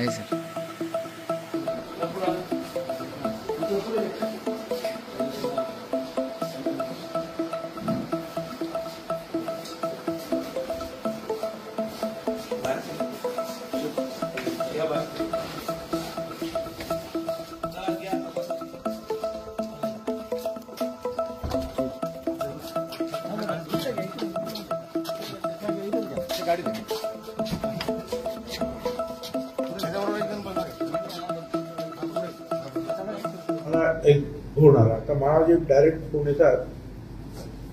नाही सर. एक होणार. आता मला जे डायरेक्ट फोन येतात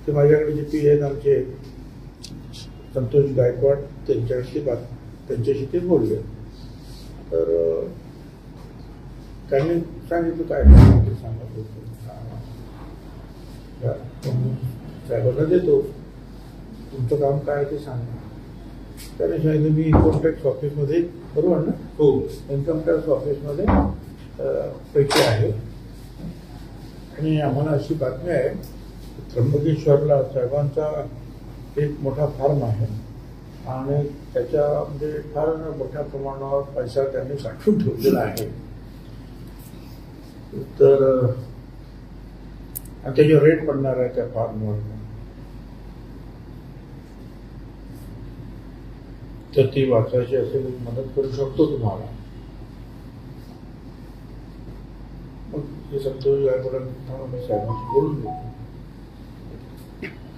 ते माझ्याकडे जे पी आहेत आमचे संतोष गायकवाड त्यांच्याशी ते बोलले. तर त्यांनी सांगितलं काय ते सांगत होतं साहेबांना देतो, तुमचं काम काय ते सांगा. त्याने सांगितलं मी इन्कम टॅक्स ऑफिसमध्ये, बरोबर ना? हो, इन्कम टॅक्स ऑफिसमध्ये पैसे आहे आणि आम्हाला अशी बातमी आहे त्र्यंबकेश्वरला साहेबांचा एक मोठा फार्म आहे आणि त्याच्यामध्ये फार मोठ्या प्रमाणावर पैसा त्यांनी साठवून ठेवलेला आहे. तर त्याचे रेट पडणार आहे त्या फार्मवर. तर ती वाचायची असेल मदत करू शकतो तुम्हाला. मग हे संतोष गायकवाडांना मी साहेबांशी बोलून घेतो.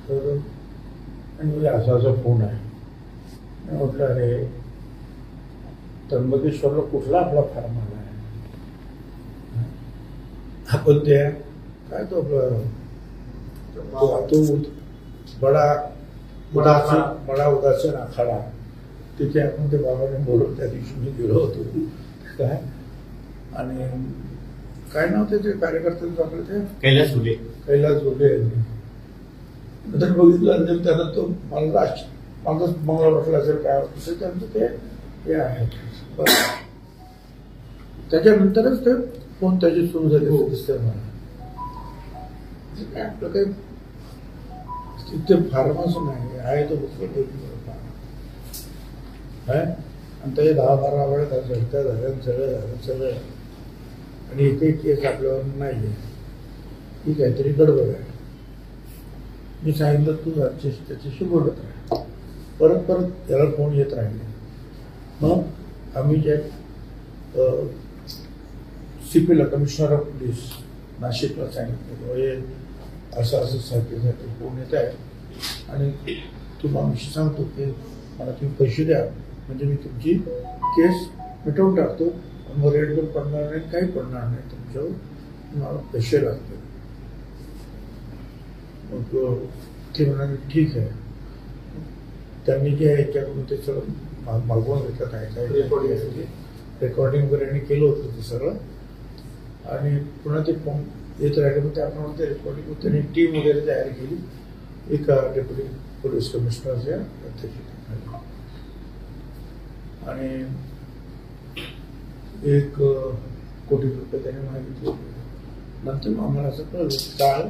तर आणि असा फोन आहे. म्हटलं अरे त्र्यंबकेश्वरला कुठला आपला फार्म आला आहे? आपण त्या काय तो आपला बडा उदासीन आखाडा तिथे आपण ते बाबाने बोलून त्या दिवशी मी गेलो होतो. काय आणि काय नाव ते कार्यकर्त्यांचं आपलं ते कैलास झुले यांनी. नंतर बघितलं आणि त्याला तो मला मागच बंगला बसला असेल काय त्यांचं ते हे आहे. त्याच्यानंतरच ते फोन त्याची सुरू झाली दिसतंय मला. काय आपलं काही तिथे फार्मच नाही आहे तो आणि त्याचे 10-12 वेळा झटका झाल्या सगळं आणि इथे केस आपल्यावर नाहीये. ही काहीतरी गडबड आहे. मी सांगितलं तू त्याच्याशी बोलत राहा. परत त्याला फोन येत राहिले. मग आम्ही जे CP ला कमिशनर ऑफ पोलीस नाशिकला सांगितलं हे असं साठी फोन येत आहे आणि तुम्हाला सांगतो की मला तुम्ही पैसे द्या म्हणजे मी तुमची केस मिटवून टाकतो. मग रेट पण पडणार नाही, काही पडणार नाही तुमच्यावर, तुम्हाला पैसे लागतील. मग ते म्हणाले ठीक आहे. त्यांनी जे आहे याच्याकडून ते सगळं मागवून घेतलं काय रेकॉर्डिंग वगैरे यांनी केलं होतं ते सगळं आणि पुन्हा ते फोन येत राहिले. मग त्याप्रमाणे ते रेकॉर्डिंग त्यांनी टीम वगैरे तयार केली एका डेप्युटी पोलीस कमिशनरच्या अध्यक्षतेखाली आणि 1 कोटी रुपये त्याने मागितले. नंतर मग आम्हाला असं कळलं काल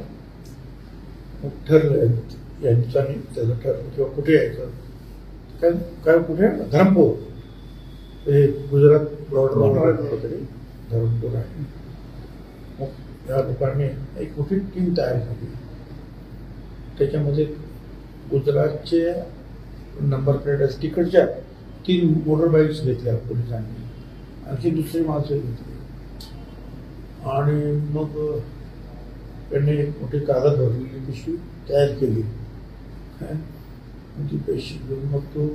मग ठरलं यांचं त्याचं ठरलं किंवा कुठे यायचं काय कुठे धरमपूर हे गुजरात बॉर्डर तरी धरमपूर आहे. मग या लोकांनी एक मोठी टीम तयार केली. त्याच्यामध्ये गुजरातचे नंबर प्लेट असते तिकडच्या 3 मोटर बाईक्स घेतल्या पोलिसांनी, आणखी दुसरी माणसं घेतली आणि मग त्यांनी एक मोठी कागद भरलेली पिशवी तयार केली. ती पैसे घेऊन मग तो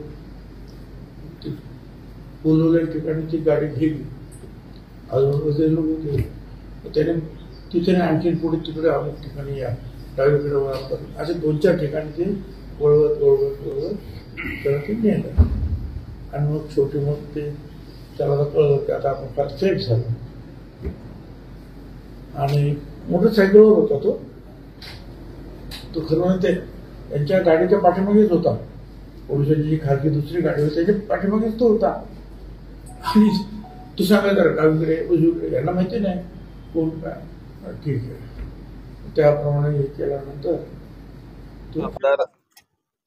बोलवलेल्या ठिकाणी ती गाडी गेली. आजूबाजूचे लोक होते त्याने तिथे आणखी पुढे तिकडे अमुक ठिकाणी या डावीकडे वळा असे 2-4 ठिकाणी ते वळवत त्याला ते नेलं आणि मग शेवटी मग ते त्याला कळलं की आता आपण फार सेफ झालं आणि मोटरसायकलवर होता तो खरं ते यांच्या गाडीच्या पाठीमागेच होता. पोलिसांची जी खाजगी दुसरी गाडी होती त्याच्या पाठीमागेच तो होता आणि तू सांगायला डावीकडे उजवीकडे यांना माहिती नाही कोण काय. ठीक आहे त्याप्रमाणे हे केल्यानंतर आमदार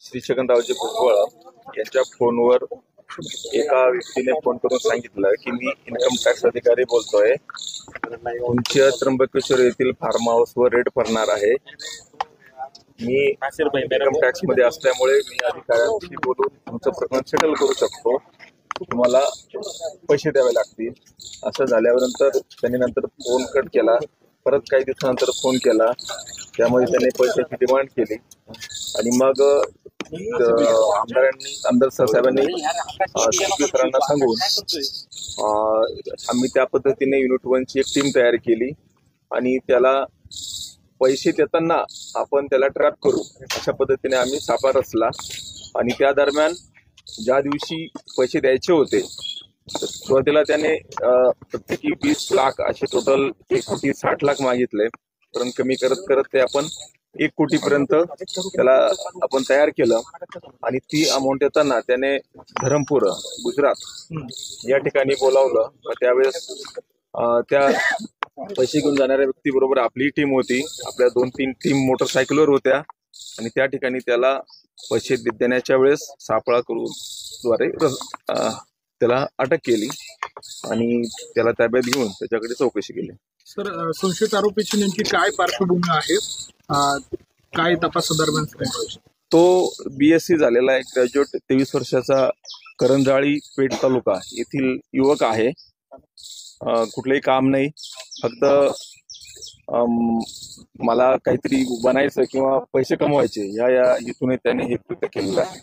श्री छगनरावजी भुजबळ यांच्या फोनवर एका व्यक्तीने फोन करून सांगितलं की मी इन्कम टॅक्स अधिकारी बोलतोय, तुमच्या त्र्यंबकेश्वर येथील फार्म हाऊसवर रेड पडणार आहे. मी इन्कम टॅक्स मध्ये असल्यामुळे मी अधिकाऱ्यांशी बोलून तुमचं प्रकरण सेटल करू शकतो, तुम्हाला पैसे द्यावे लागतील. असं झाल्यानंतर त्यांनी नंतर फोन कट केला. परत काही दिवसानंतर फोन केला, त्यामध्ये त्यांनी पैशाची डिमांड केली आणि मग आमदार साहेबांनी सरांना सांगून आम्ही त्या पद्धतीने युनिट 1ची एक टीम तयार केली आणि त्याला पैसे देताना आपण त्याला ट्रॅप करू अशा पद्धतीने आम्ही सापळा रचला. आणि त्या दरम्यान ज्या दिवशी पैसे द्यायचे होते सुरुवातीला त्याने प्रत्येकी 20 लाख असे टोटल 1,60,00,000 मागितले, पण कमी करत करत ते आपण 1 कोटीपर्यंत त्याला आपण तयार केलं. आणि ती अमाऊंट देताना त्याने धरमपूर गुजरात या ठिकाणी बोलावलं. त्यावेळेस त्या पैसे घेऊन जाणाऱ्या व्यक्तीबरोबर आपली टीम होती, आपल्या 2-3 टीम मोटरसायकलवर होत्या आणि त्या ठिकाणी त्याला पैसे देण्याच्या वेळेस सापळा करून द्वारे त्याला अटक केली आणि त्याला ताब्यात घेऊन त्याच्याकडे चौकशी केली. सर, संशयित आरोपीची नेमकी काय पार्श्वभूमी आहे, काय तपासादरम्यान? तो BSc झालेला आहे, ग्रॅज्युएट, 23 वर्षाचा, करंजाळी पेठ तालुका येथील युवक आहे. कुठलंही काम नाही, फक्त मला काहीतरी बनायचं किंवा पैसे कमवायचे या हेतूने त्याने हे कृत्य केलेलं आहे.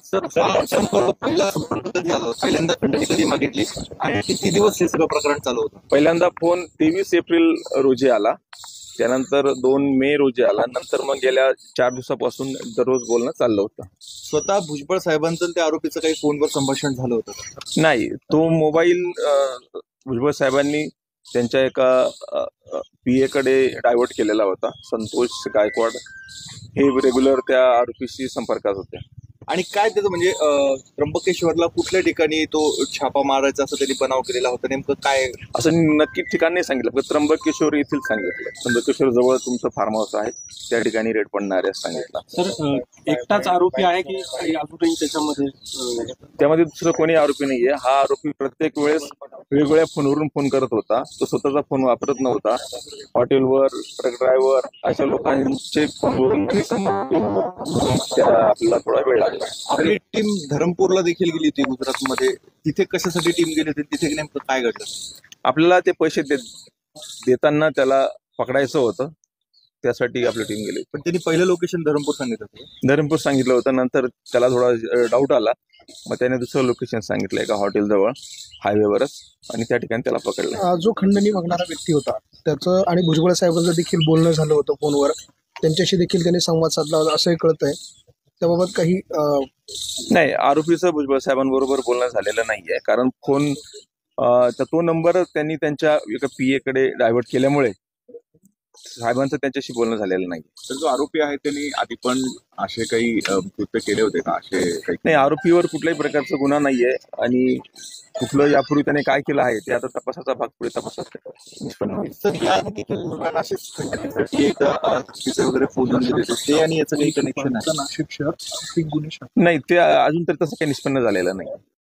किती दिवस हे सगळं प्रकरण चालू होतं? पहिल्यांदा फोन 23 एप्रिल रोजी आला, त्यानंतर 2 मे रोजी आला, नंतर मग गेल्या 4 दिवसापासून दररोज बोलणं चाललं होतं. स्वतः भुजबळ साहेबांचं त्या आरोपीचं काही फोनवर संभाषण झालं होतं? नाही, तो मोबाईल भुजबळ साहेबांनी त्यांच्या एका PA कडे डायव्हर्ट केलेला होता. संतोष गायकवाड हे रेग्युलर त्या आरोपीशी संपर्कात होते. आणि काय त्याचं म्हणजे त्र्यंबकेश्वरला कुठल्या ठिकाणी तो छापा मारायचा असं त्यांनी बनाव केलेला होता, नेमकं काय असं नक्की ठिकाण नाही सांगितलं, फक्त त्र्यंबकेश्वर येथील सांगितलं. त्र्यंबकेश्वर जवळ तुमचं फार्म हाऊस आहे, त्या ठिकाणी रेड पडणार आहे सांगितलं. सर, एकटाच आरोपी आहे की अजूनही त्याच्यामध्ये दुसरं कोणी आरोपी नाहीये. हा आरोपी प्रत्येक वेळेस वेगवेगळ्या फोनवरून फोन करत होता. तो स्वतःचा फोन वापरत नव्हता. हॉटेलवर, ट्रक ड्रायव्हर अशा लोकांचे फोनवरून आपल्याला थोडा वेळ लागला. आपली टीम धरमपूरला देखील गेली होती गुजरातमध्ये, तिथे कशासाठी टीम गेली होती, तिथे नेमकं काय घडलं? आपल्याला ते पैसे देताना त्याला पकडायचं होतं, त्यासाठी आपली टीम गेली. पण त्यांनी पहिलं लोकेशन धरमपूर सांगितलं होतं. धरमपूर सांगितलं होतं, नंतर त्याला थोडा डाऊट आला, मग त्याने दुसरं लोकेशन सांगितलं एका हॉटेलजवळ हायवेवरच, आणि त्या ठिकाणी त्याला पकडलं. जो खंडणी मागणारा व्यक्ती होता त्याचं आणि भुजबळ साहेबांचं देखील बोलणं झालं होतं फोनवर, त्यांच्याशी देखील त्यांनी संवाद साधला होता असंही कळत आहे. त्याबाबत काही नाही, आरोपीचं भुजबळ साहेबांबरोबर बोलणं झालेलं नाहीये, कारण फोन तो नंबर त्यांनी त्यांच्या एका PA कडे डायव्हर्ट केल्यामुळे साहेबांचं त्यांच्याशी बोलणं झालेलं नाही. तर जो आरोपी आहे त्यांनी आधी पण असे काही कृत्य केले होते का? असे काही नाही, आरोपीवर कुठल्याही प्रकारचा गुन्हा नाहीये आणि कुठलं यापूर्वी त्याने काय केलं आहे ते आता तपासाचा भाग पुढे तपासात निष्पन्न होईल. वगैरे फोन ते आणि याचं काही कनेक्शन आहे? नाही, ते अजून तरी तसं काही निष्पन्न झालेलं नाही.